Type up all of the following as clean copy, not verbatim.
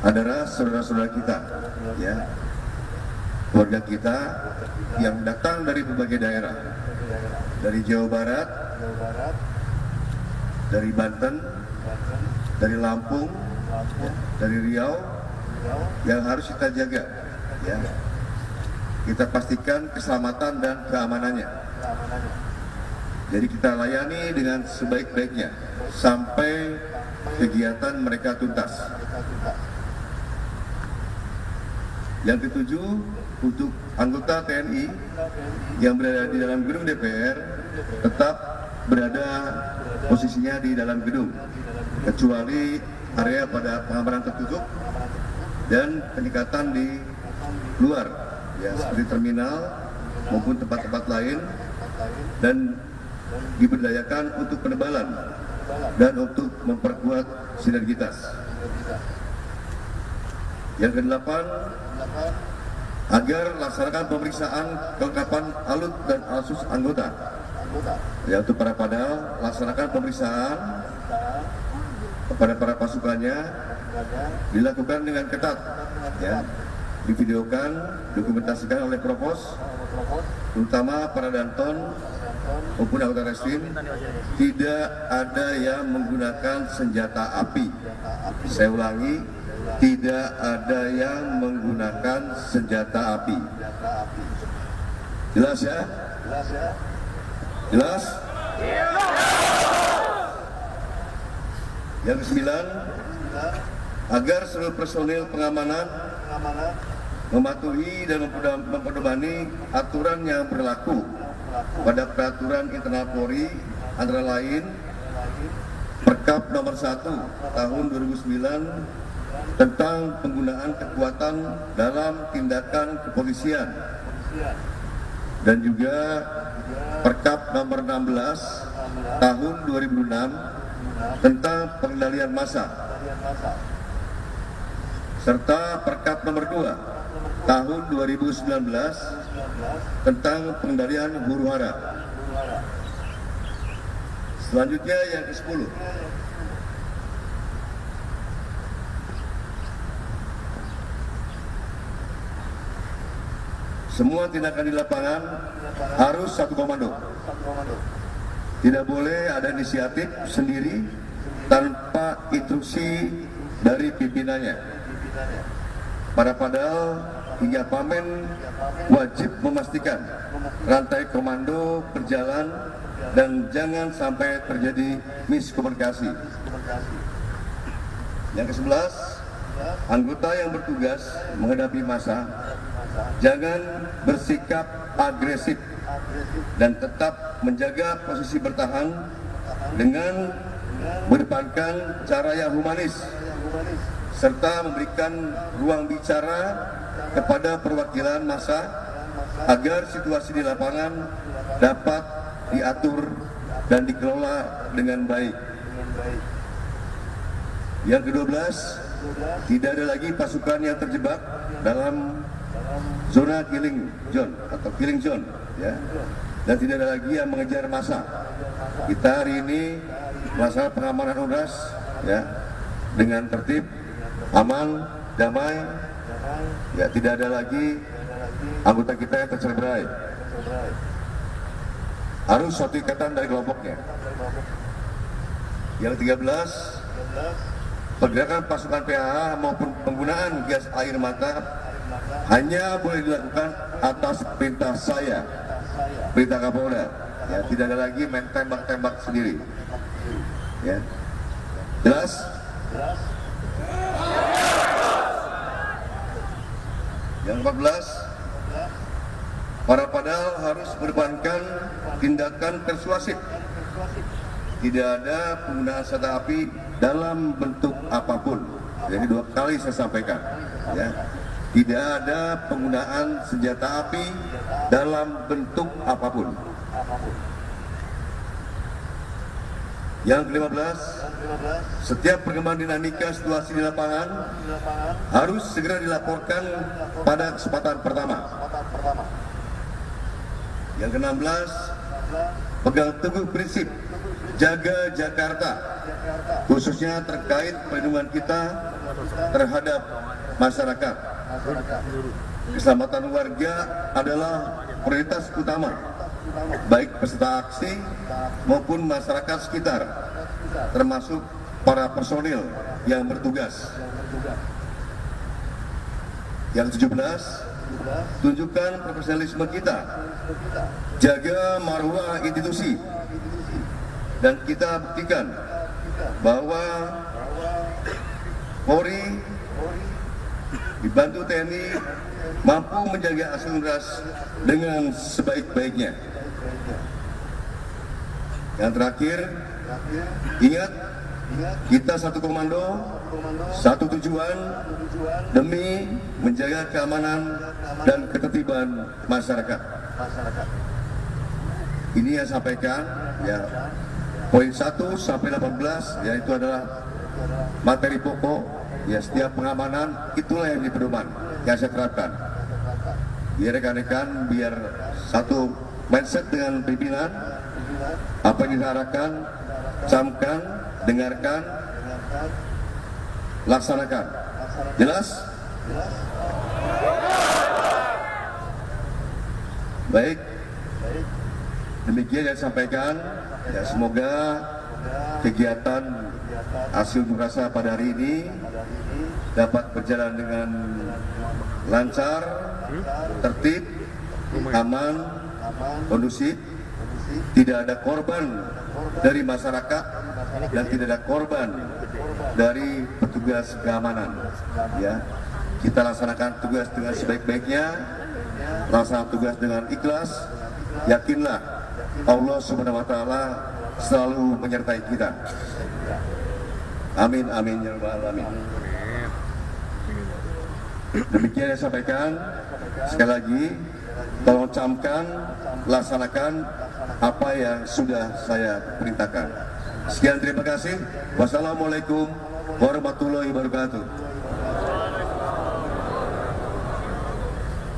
adalah saudara-saudara kita, ya, keluarga kita yang datang dari berbagai daerah, dari Jawa Barat, dari Banten, dari Lampung, dari Riau, yang harus kita jaga, ya. Kita pastikan keselamatan dan keamanannya. Jadi kita layani dengan sebaik-baiknya sampai kegiatan mereka tuntas. Yang ketujuh, untuk anggota TNI yang berada di dalam gedung DPR tetap berada posisinya di dalam gedung, kecuali area pada pengamanan tertutup dan penyekatan di luar, ya, seperti terminal maupun tempat-tempat lain, dan diberdayakan untuk penebalan dan untuk memperkuat sinergitas. Yang kedelapan, agar laksanakan pemeriksaan kelengkapan alut dan asus anggota. Ya, untuk para padal, laksanakan pemeriksaan kepada para pasukannya dilakukan dengan ketat, ya, divideokan, dokumentasikan oleh Provos, terutama para danton maupun anggota reskrim. Tidak ada yang menggunakan senjata api. Saya ulangi, tidak ada yang menggunakan senjata api. Jelas ya? Jelas? Yang kesembilan, agar seluruh personil pengamanan mematuhi dan memperdomani aturan yang berlaku pada peraturan internal Polri, antara lain Perkap nomor 1 tahun 2009 tentang penggunaan kekuatan dalam tindakan kepolisian, dan juga Perkap nomor 16 tahun 2006 tentang pengendalian massa, serta Perkap nomor 2 tahun 2019 tentang pengendalian huru-hara. Selanjutnya yang ke-10, semua tindakan di lapangan harus satu komando. Tidak boleh ada inisiatif sendiri tanpa instruksi dari pimpinannya. Para padal hingga pamen wajib memastikan rantai komando berjalan dan jangan sampai terjadi miskomunikasi. Yang ke-11, anggota yang bertugas menghadapi massa jangan bersikap agresif dan tetap menjaga posisi bertahan dengan mengedepankan cara yang humanis, serta memberikan ruang bicara kepada perwakilan massa agar situasi di lapangan dapat diatur dan dikelola dengan baik. Yang ke-12, tidak ada lagi pasukan yang terjebak dalam zona killing zone atau killing zone, ya, dan tidak ada lagi yang mengejar massa. Kita hari ini melaksanakan pengamanan UNRAS, ya, dengan tertib, aman, damai, ya, tidak ada lagi anggota kita yang tercerai. Harus suatu ikatan dari kelompoknya. Yang 13, pergerakan pasukan PHH maupun penggunaan gas air mata hanya boleh dilakukan atas perintah saya, perintah Kapolda. Ya, tidak ada lagi main tembak-tembak sendiri. Ya, jelas? Yang 14, para padal harus mengedepankan tindakan persuasif. Tidak ada penggunaan senjata api dalam bentuk apapun. Jadi 2 kali saya sampaikan, ya. Tidak ada penggunaan senjata api dalam bentuk apapun. Yang ke-15, setiap perkembangan dinamika situasi di lapangan harus segera dilaporkan pada kesempatan pertama. Yang ke-16, pegang teguh prinsip jaga Jakarta, khususnya terkait perlindungan kita terhadap masyarakat. Keselamatan warga adalah prioritas utama, baik peserta aksi maupun masyarakat sekitar, termasuk para personil yang bertugas. Yang 17, tunjukkan profesionalisme kita, jaga marwah institusi, dan kita buktikan bahwa Polri dibantu TNI mampu menjaga Aksi Unras dengan sebaik-baiknya. Yang terakhir, ingat, kita satu komando, satu tujuan demi menjaga keamanan dan ketertiban masyarakat. Ini yang sampaikan, ya, poin 1 sampai 18, yaitu adalah materi pokok, ya, setiap pengamanan itulah yang dipedoman yang saya terapkan. Biar rekan-rekan biar satu mindset dengan pimpinan, apa yang diarahkan, camkan, dengarkan, laksanakan. Jelas? Baik, demikian yang disampaikan. Ya, semoga kegiatan Aksi Unjuk Rasa pada hari ini dapat berjalan dengan lancar, tertib, aman, kondusif, tidak ada korban dari masyarakat dan tidak ada korban dari petugas keamanan. Ya, kita laksanakan tugas dengan sebaik-baiknya, laksanakan tugas dengan ikhlas. Yakinlah Allah Subhanahu wa Ta'ala selalu menyertai kita. Amin, amin, ya rabbal alamin. Demikian yang saya sampaikan. Sekali lagi, tolong camkan, laksanakan apa yang sudah saya perintahkan. Sekian, terima kasih. Wassalamualaikum warahmatullahi wabarakatuh.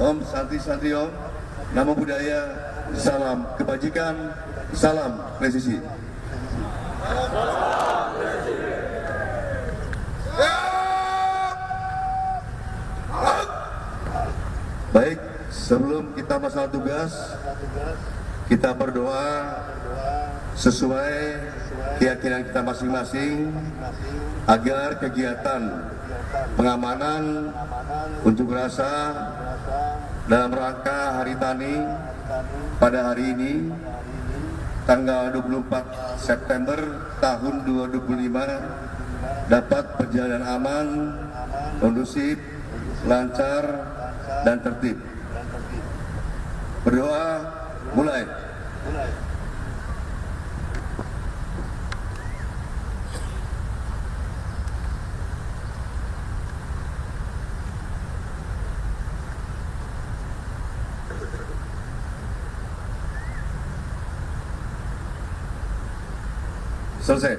Om Santi Santi Om, Namo Buddhaya, salam kebajikan, salam presisi. Baik, sebelum kita masalah tugas, kita berdoa sesuai keyakinan kita masing-masing agar kegiatan pengamanan unjuk rasa dalam rangka Hari Tani pada hari ini tanggal 24 September tahun 2025 dapat berjalan aman, kondusif, lancar, dan tertib. Berdoa mulai. Selesai.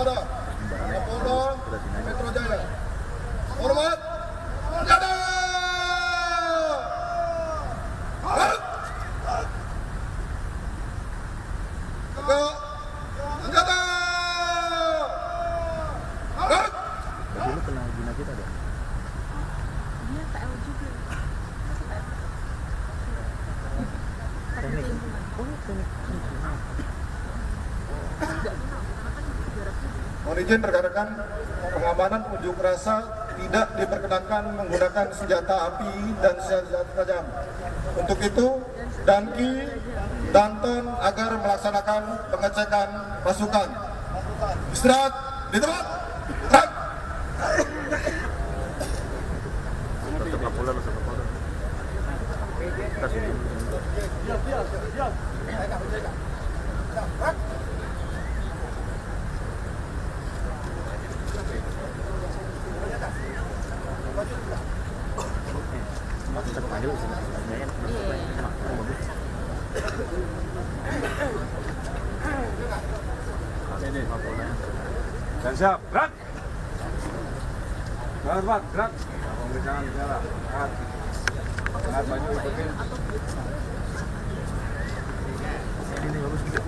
Ada Kapolda Metro Jaya. Hormat, senjata. Tegak, senjata. Dulu kenal Gina kita deh. Dia PL juga. Teknik. Oh, teknik. Mohon izin rekan-rekan, pengamanan unjuk rasa tidak diperkenankan menggunakan senjata api dan senjata tajam. Untuk itu, Danki, Danton agar melaksanakan pengecekan pasukan. Istirahat di tempat. Gerak. Terpanggil sebenarnya. Dan siap, gerak. Gerak, gerak. Pemeriksaan bicara. Angkat baju ikutin. Ini bagus juga.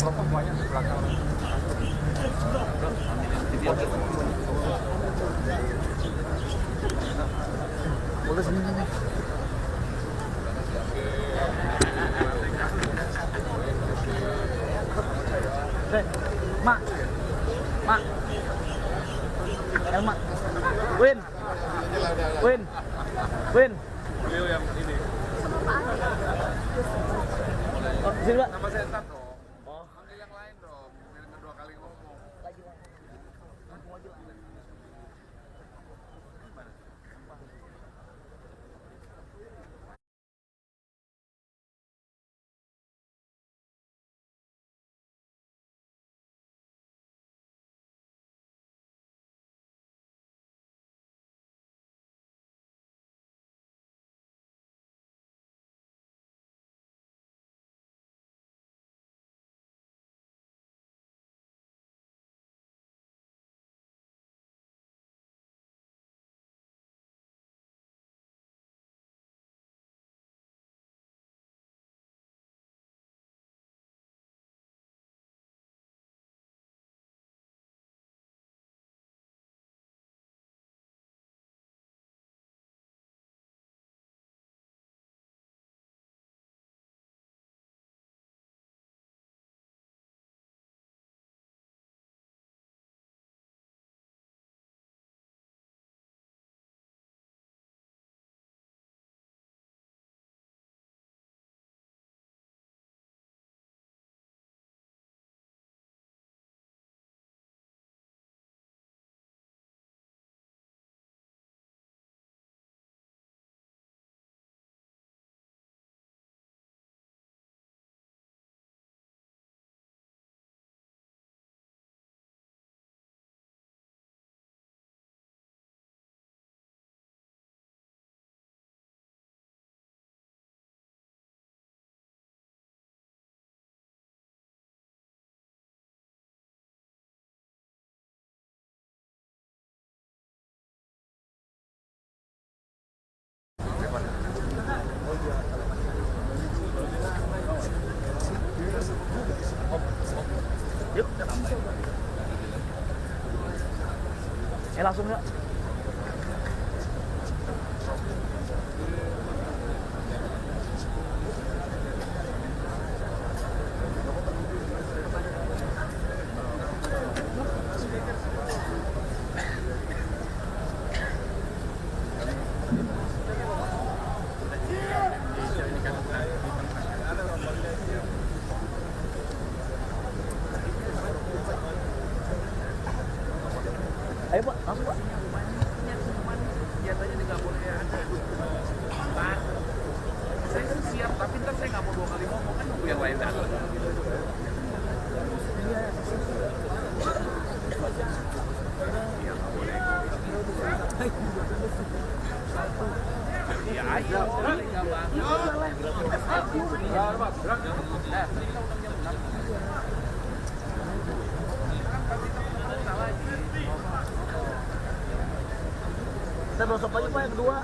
Rokok banyak di belakang. Boleh sini nih. Mak. Mak. Elma. Win. Win. Win. Beliau yang ini. Oh, sini, Pak. Nama saya Tat dong. Panggil yang lain dong. Biar kedua kali ngomong. Yuk. Langsung yuk. Ayo Pak, langsung Pak. Biasanya nggak boleh ada. Pak, saya siap, tapi ntar saya nggak mau 2 kali ngomong kan nunggu yang lain datang. Iya nggak boleh. Ya ayo, boleh nggak Bang? Gerak, Pak, gerak. Nah, ini kita undang jam 6. Kita besok aja Pak yang kedua.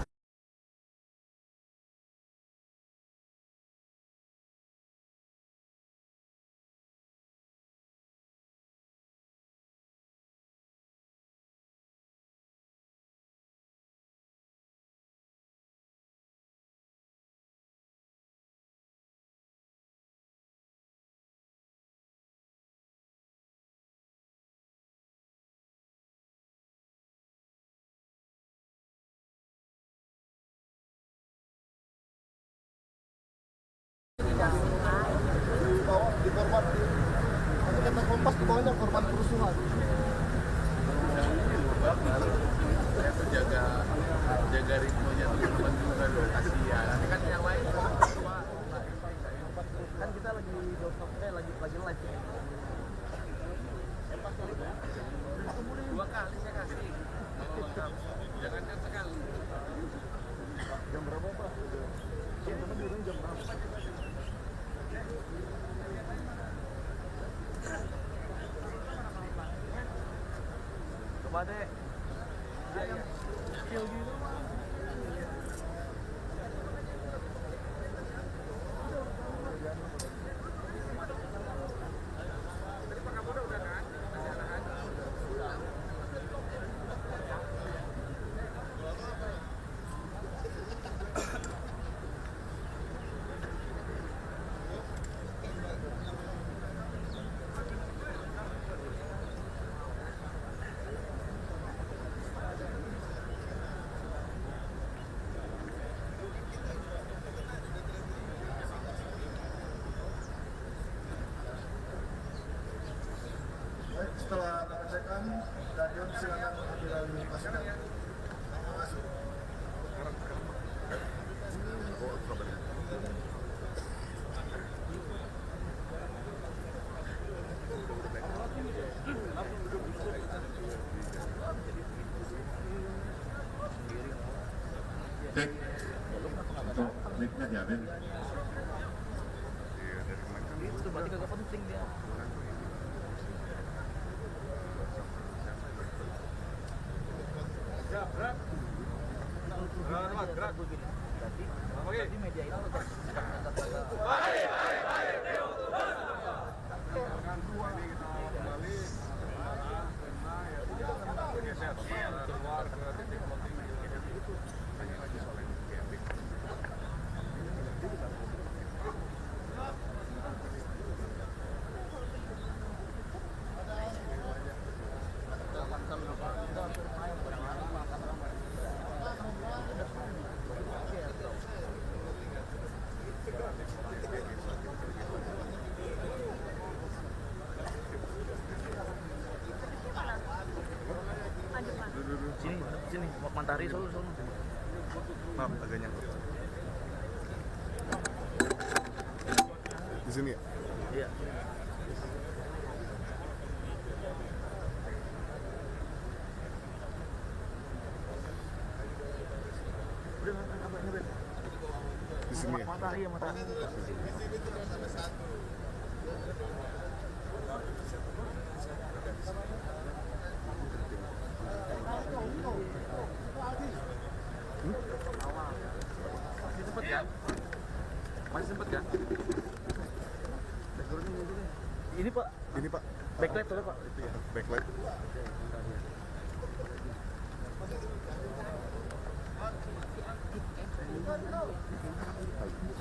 Coba deh. Ayam kecil gitu. Baik, setelah pengecekan, stadion silakan ambil alih pasukan. Terima kasih. Cek untuk mic-nya diambil. Itu berarti kagak penting dia. Gerak. Berarti media itu tetap keluar ke titik voting itu hanya lagi soal yang gambling. Sini, Matahari sono. Maaf, agak nyangkut. Di sini ya? Iya. Udah apa nyebet? Di sini ya? Matahari ya, matahari. Masih sempet kan? Ini Pak, Ini Pak, backlight boleh Pak? itu ya, backlight.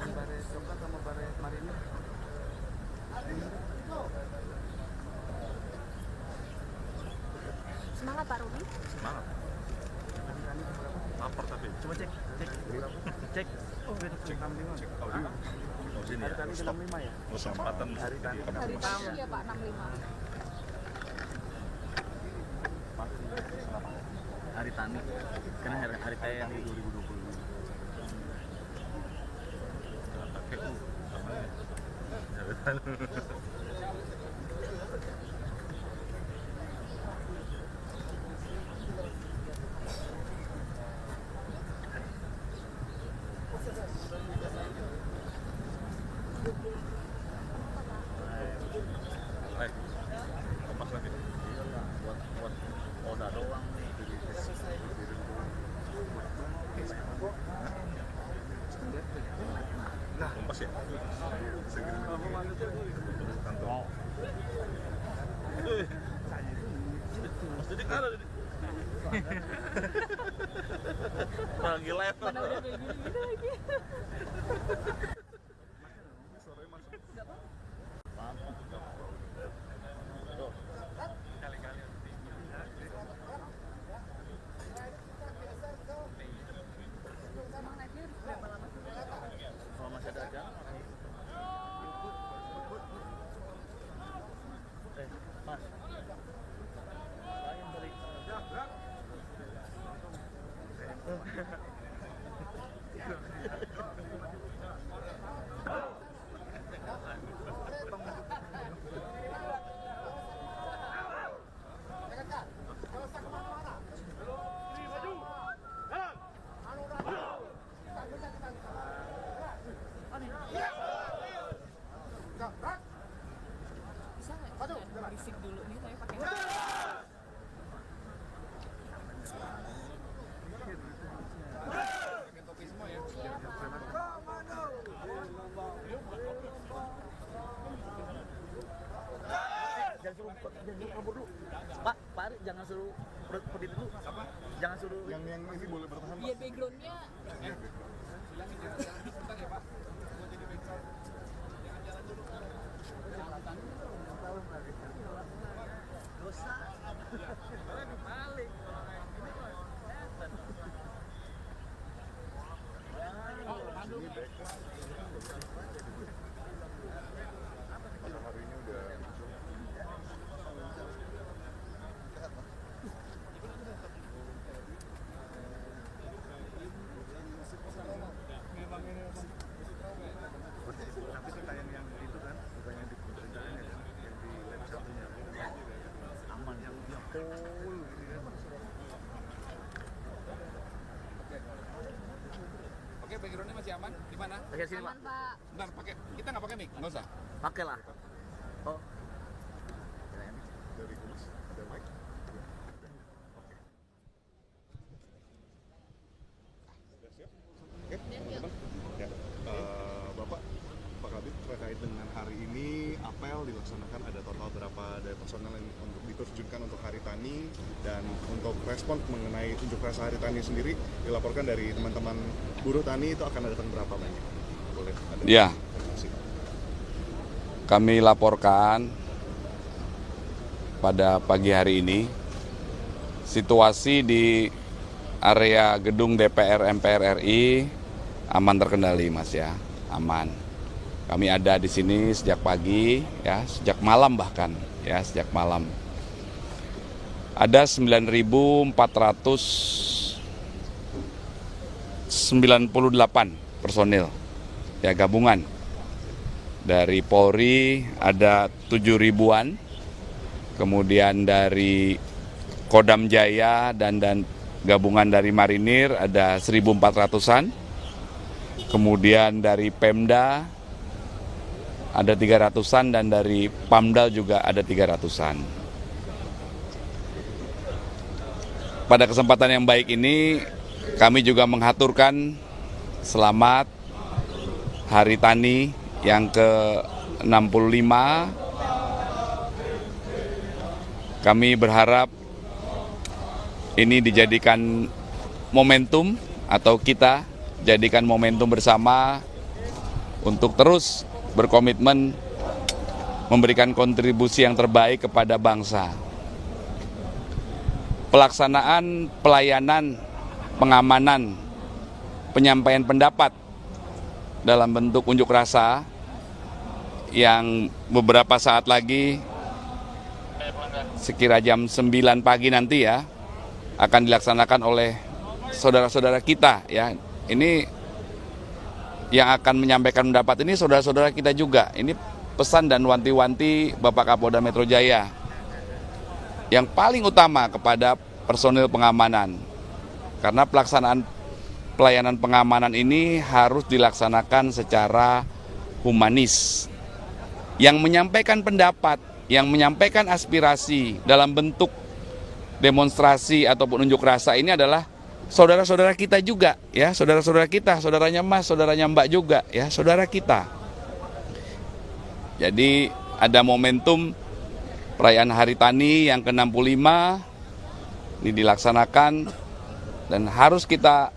Bare coklat sama bare marinir. Semangat Pak Ruby. Semangat. Lapar tapi. Coba cek. Cek. Oh, cek 65. Cek audio. Oh, sini ya. Hari tadi 65 ya? Kesempatan Hari tadi. Hari tamu ya Pak 65. Hari tani. Karena hari teh yang di 2020. KPU sama ya. Hai, lepas lagi. Iyalah, buat Oda doang nih. Nah, lepas ya. Segini kantor. Mau. Mas Didik ada di. Lagi live. Mana udah kayak gini lagi. Suaranya masuk. Tuh. Kali-kali Emang naiknya berapa lama sih? Kalau masih ada aja. Mas. Lain tadi. gerak. suruh kabur dulu. Pak Ari jangan suruh berdiri dulu. Apa? Jangan suruh. Yang ini boleh bertahan, Pak. Biar backgroundnya Tapi sih kayak yang itu kan, bukan yang di pemerintahan ya, yang di lab satunya. Aman yang full gitu kan. Oke, backgroundnya masih aman? Gimana? Pakai sini, Pak. aman Pak. Bentar, pakai. Kita nggak pakai mic, nggak usah. Pakai lah. Oh. Dari Gulis, ada mic. Sudah siap? Oke, teman-teman. Ya, Bapak, Pak Kabid, terkait dengan hari ini apel dilaksanakan, ada total berapa dari personel yang untuk diterjunkan untuk Hari Tani, dan untuk respon mengenai unjuk rasa Hari Tani sendiri dilaporkan dari teman-teman buruh tani itu akan datang berapa banyak? Boleh ada Ya. informasi? Kami laporkan pada pagi hari ini situasi di area gedung DPR MPR RI aman terkendali, Mas ya, aman. Kami ada di sini sejak pagi ya, sejak malam bahkan ya, sejak malam. Ada 9.498 personil ya, gabungan. Dari Polri ada 7.000-an, kemudian dari Kodam Jaya dan gabungan dari Marinir ada 1.400-an, kemudian dari Pemda ada 300-an, dan dari Pamdal juga ada 300-an. Pada kesempatan yang baik ini kami juga mengaturkan selamat Hari Tani yang ke-65. Kami berharap ini dijadikan momentum, atau kita jadikan momentum bersama untuk terus berkomitmen memberikan kontribusi yang terbaik kepada bangsa. Pelaksanaan pelayanan, pengamanan, penyampaian pendapat dalam bentuk unjuk rasa yang beberapa saat lagi sekira jam 9 pagi nanti ya akan dilaksanakan oleh saudara-saudara kita ya. Ini yang akan menyampaikan pendapat ini saudara-saudara kita juga. Ini pesan dan wanti-wanti Bapak Kapolda Metro Jaya yang paling utama kepada personil pengamanan, karena pelaksanaan pelayanan pengamanan ini harus dilaksanakan secara humanis. Yang menyampaikan pendapat, yang menyampaikan aspirasi dalam bentuk demonstrasi ataupun unjuk rasa ini adalah saudara-saudara kita juga ya, saudara-saudara kita, saudaranya Mas, saudaranya Mbak juga ya, saudara kita. Jadi ada momentum perayaan Hari Tani yang ke-65 ini dilaksanakan, dan harus kita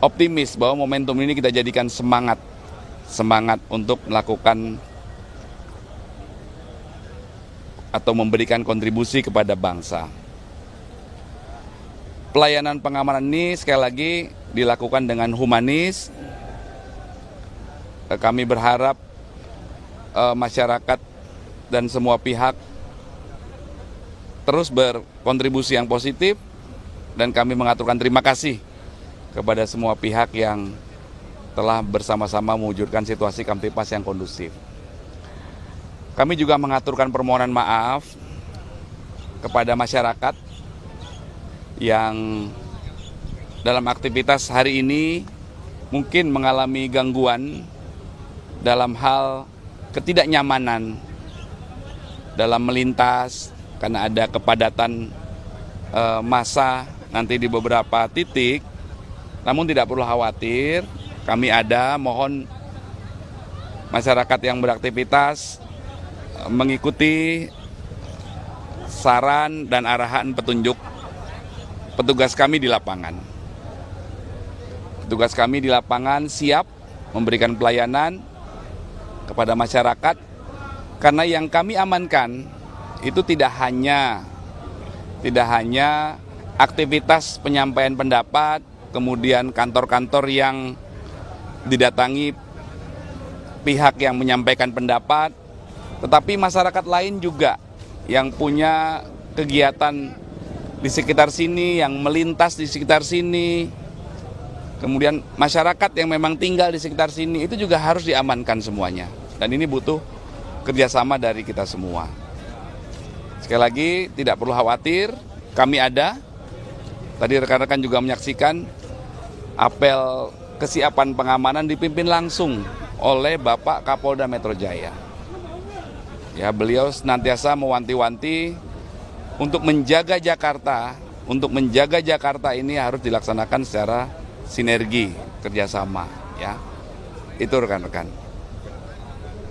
optimis bahwa momentum ini kita jadikan semangat untuk melakukan atau memberikan kontribusi kepada bangsa. Pelayanan pengamanan ini sekali lagi dilakukan dengan humanis. Kami berharap masyarakat dan semua pihak terus berkontribusi yang positif, dan kami mengaturkan terima kasih kepada semua pihak yang telah bersama-sama mewujudkan situasi Kamtipas yang kondusif. Kami juga mengaturkan permohonan maaf kepada masyarakat yang dalam aktivitas hari ini mungkin mengalami gangguan dalam hal ketidaknyamanan dalam melintas karena ada kepadatan massa nanti di beberapa titik. Namun tidak perlu khawatir, kami ada, mohon masyarakat yang beraktivitas mengikuti saran dan arahan petunjuk petugas kami di lapangan. Petugas kami di lapangan siap memberikan pelayanan kepada masyarakat, karena yang kami amankan itu tidak hanya aktivitas penyampaian pendapat, kemudian kantor-kantor yang didatangi pihak yang menyampaikan pendapat, tetapi masyarakat lain juga yang punya kegiatan di sekitar sini, yang melintas di sekitar sini, kemudian masyarakat yang memang tinggal di sekitar sini, itu juga harus diamankan semuanya. Dan ini butuh kerjasama dari kita semua. Sekali lagi, tidak perlu khawatir, kami ada. Tadi rekan-rekan juga menyaksikan apel kesiapan pengamanan dipimpin langsung oleh Bapak Kapolda Metro Jaya. Ya, beliau senantiasa mewanti-wanti untuk menjaga Jakarta. Untuk menjaga Jakarta ini harus dilaksanakan secara sinergi, kerjasama. Ya, itu rekan-rekan.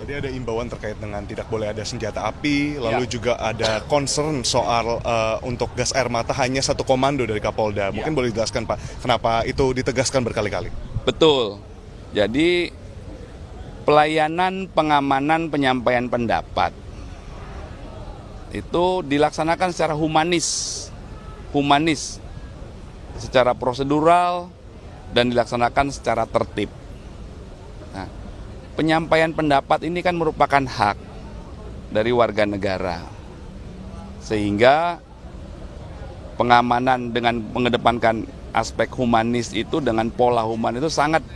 Tadi ada imbauan terkait dengan tidak boleh ada senjata api, lalu juga ada concern soal untuk gas air mata hanya satu komando dari Kapolda. Mungkin boleh dijelaskan Pak, kenapa itu ditegaskan berkali-kali? Betul. Jadi pelayanan pengamanan penyampaian pendapat itu dilaksanakan secara humanis, secara prosedural, dan dilaksanakan secara tertib. Nah, penyampaian pendapat ini kan merupakan hak dari warga negara, sehingga pengamanan dengan mengedepankan aspek humanis itu dengan pola human itu sangat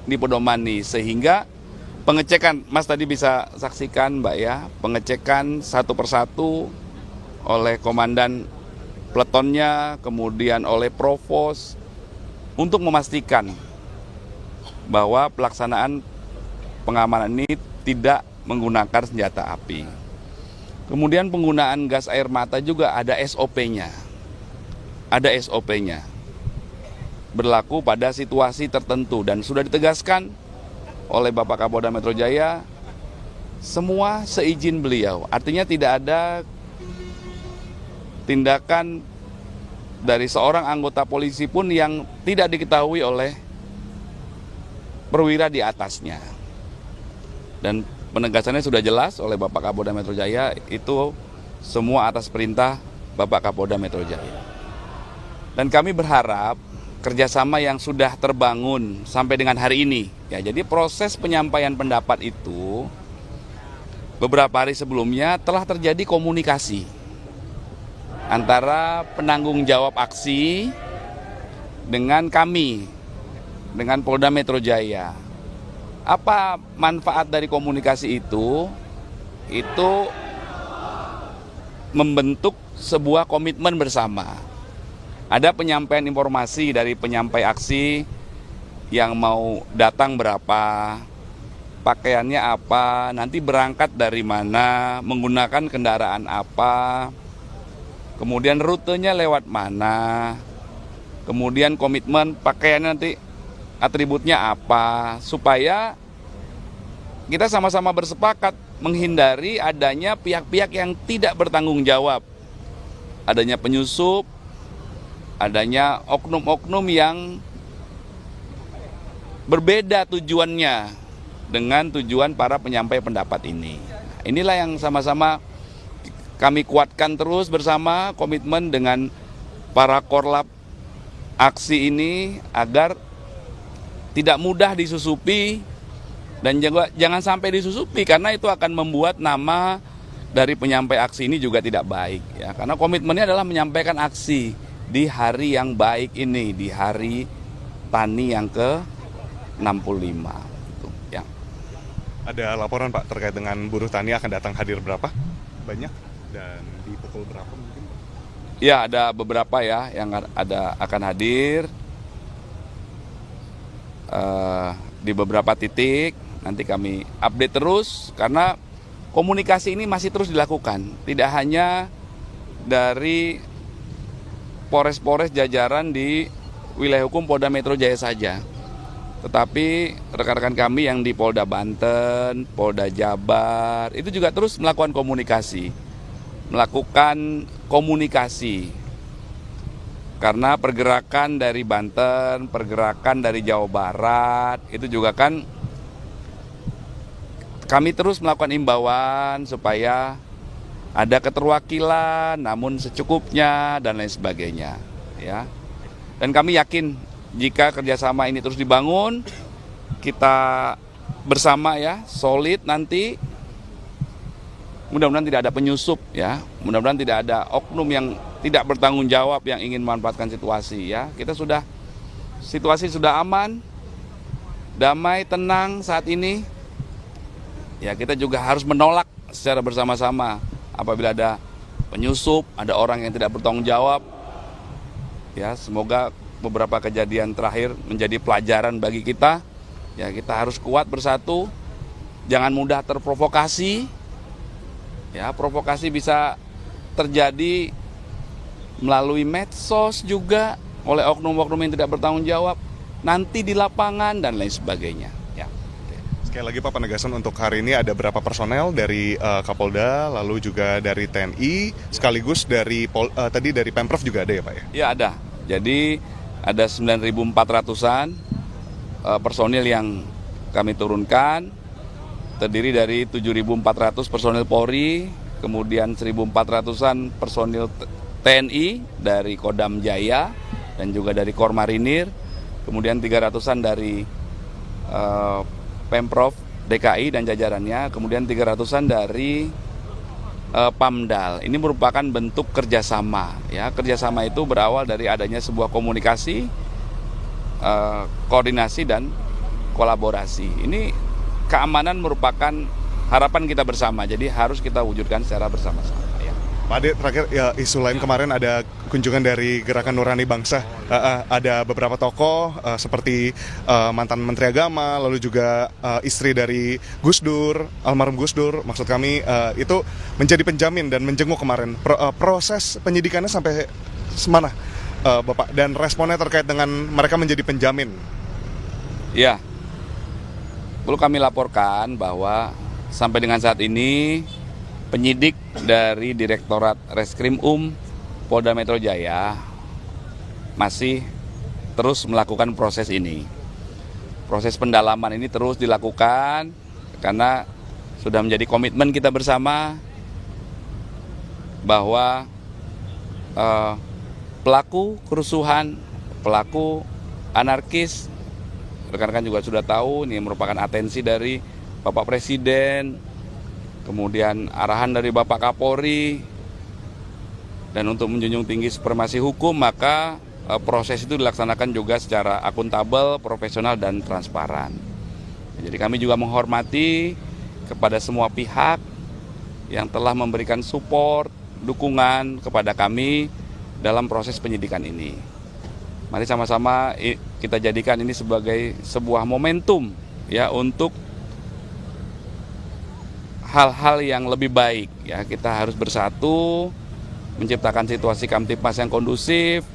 dipedomani, sehingga pengecekan, Mas tadi bisa saksikan Mbak ya, pengecekan satu persatu oleh komandan peletonnya, kemudian oleh provos, untuk memastikan bahwa pelaksanaan pengamanan ini tidak menggunakan senjata api. Kemudian penggunaan gas air mata juga ada SOP-nya. Ada SOP-nya. Berlaku pada situasi tertentu dan sudah ditegaskan oleh Bapak Kapolda Metro Jaya, semua seizin beliau. Artinya tidak ada tindakan dari seorang anggota polisi pun yang tidak diketahui oleh perwira di atasnya. Dan penegasannya sudah jelas oleh Bapak Kapolda Metro Jaya, itu semua atas perintah Bapak Kapolda Metro Jaya. Dan kami berharap kerjasama yang sudah terbangun sampai dengan hari ini, ya, jadi proses penyampaian pendapat itu beberapa hari sebelumnya telah terjadi komunikasi antara penanggung jawab aksi dengan kami, dengan Polda Metro Jaya. Apa manfaat dari komunikasi itu? Itu membentuk sebuah komitmen bersama. Ada penyampaian informasi dari penyampai aksi yang mau datang berapa, pakaiannya apa, nanti berangkat dari mana, menggunakan kendaraan apa, kemudian rutenya lewat mana, kemudian komitmen pakaiannya nanti atributnya apa, supaya kita sama-sama bersepakat menghindari adanya pihak-pihak yang tidak bertanggung jawab, adanya penyusup, adanya oknum-oknum yang berbeda tujuannya dengan tujuan para penyampai pendapat ini. Inilah yang sama-sama kami kuatkan terus bersama, komitmen dengan para korlap aksi ini agar tidak mudah disusupi dan jangan sampai disusupi, karena itu akan membuat nama dari penyampai aksi ini juga tidak baik, ya. Karena komitmennya adalah menyampaikan aksi di hari yang baik ini, di hari tani yang ke-65. Ya. Ada laporan Pak terkait dengan buruh tani akan datang, hadir berapa? Banyak? Dan di pukul berapa mungkin? Ya, ada beberapa ya yang akan hadir di beberapa titik. Nanti kami update terus, karena komunikasi ini masih terus dilakukan. Tidak hanya dari Polres-Polres jajaran di wilayah hukum Polda Metro Jaya saja, tetapi rekan-rekan kami yang di Polda Banten, Polda Jabar, itu juga terus melakukan komunikasi melakukan komunikasi. Karena pergerakan dari Banten, pergerakan dari Jawa Barat, itu juga kan kami terus melakukan imbauan supaya ada keterwakilan namun secukupnya dan lain sebagainya, ya. Dan kami yakin jika kerjasama ini terus dibangun, kita bersama ya solid nanti, mudah-mudahan tidak ada penyusup ya, mudah-mudahan tidak ada oknum yang tidak bertanggung jawab yang ingin memanfaatkan situasi ya. Situasi sudah aman, damai, tenang saat ini. Ya, kita juga harus menolak secara bersama-sama apabila ada penyusup, ada orang yang tidak bertanggung jawab. Ya, semoga beberapa kejadian terakhir menjadi pelajaran bagi kita. Ya, kita harus kuat bersatu, jangan mudah terprovokasi. Ya, provokasi bisa terjadi melalui medsos juga oleh oknum-oknum yang tidak bertanggung jawab, nanti di lapangan dan lain sebagainya. Ya. Sekali lagi Pak, penegasan untuk hari ini ada berapa personel dari Kapolda, lalu juga dari TNI, sekaligus dari tadi dari Pemprov juga ada ya Pak ya? Ya ada, jadi ada 9.400-an personil yang kami turunkan, terdiri dari 7.400 personil Polri, kemudian 1.400-an personil TNI dari Kodam Jaya dan juga dari Kor Marinir, kemudian 300-an dari Pemprov DKI dan jajarannya, kemudian 300-an dari Pamdal. Ini merupakan bentuk kerjasama. Ya, kerjasama itu berawal dari adanya sebuah komunikasi, koordinasi dan kolaborasi. Ini keamanan merupakan harapan kita bersama, jadi harus kita wujudkan secara bersama-sama. Ya. Pak Ade, terakhir ya, isu lain kemarin ada kunjungan dari Gerakan Nurani Bangsa. Ada beberapa tokoh seperti mantan Menteri Agama, lalu juga istri dari Gus Dur, almarhum Gus Dur. Maksud kami itu menjadi penjamin dan menjenguk kemarin. Proses penyidikannya sampai semana, Bapak? Dan responnya terkait dengan mereka menjadi penjamin. Ya, perlu kami laporkan bahwa sampai dengan saat ini penyidik dari Direktorat Reskrim Polda Metro Jaya masih terus melakukan proses ini. Proses pendalaman ini terus dilakukan karena sudah menjadi komitmen kita bersama bahwa pelaku kerusuhan, pelaku anarkis, rekan-rekan juga sudah tahu, ini merupakan atensi dari Bapak Presiden, kemudian arahan dari Bapak Kapolri, dan untuk menjunjung tinggi supremasi hukum, maka proses itu dilaksanakan juga secara akuntabel, profesional, dan transparan. Jadi kami juga menghormati kepada semua pihak yang telah memberikan support, dukungan kepada kami dalam proses penyidikan ini. Mari sama-sama kita jadikan ini sebagai sebuah momentum ya untuk hal-hal yang lebih baik ya. Kita harus bersatu menciptakan situasi Kamtipmas yang kondusif,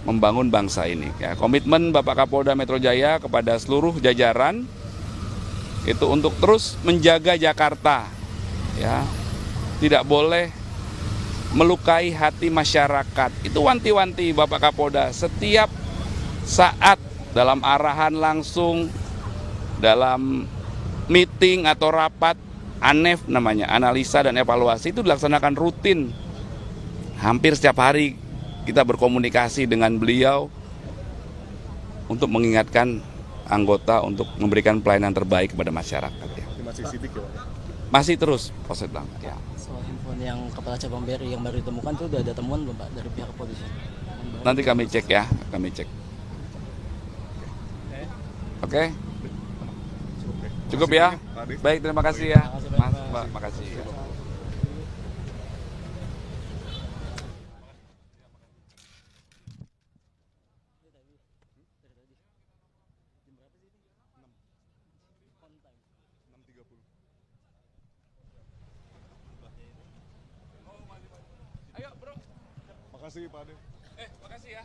membangun bangsa ini ya. Komitmen Bapak Kapolda Metro Jaya kepada seluruh jajaran itu untuk terus menjaga Jakarta ya. Tidak boleh melukai hati masyarakat. Itu wanti-wanti Bapak Kapolda setiap saat dalam arahan langsung, dalam meeting atau rapat ANEF namanya, analisa dan evaluasi, itu dilaksanakan rutin. Hampir setiap hari kita berkomunikasi dengan beliau untuk mengingatkan anggota untuk memberikan pelayanan terbaik kepada masyarakat. Ya. Masih sidik ya, Pak? Masih terus proses banget. Ya. Soal handphone yang Kepala Cabang BRI yang baru ditemukan itu udah ada temuan belum Pak dari pihak kepolisian? Nanti kami cek ya, kami cek. Oke? Cukup ya? Baik, terima kasih ya. Mas, Mbak, makasih. Ya. Makasih Pak Ade. Makasih ya.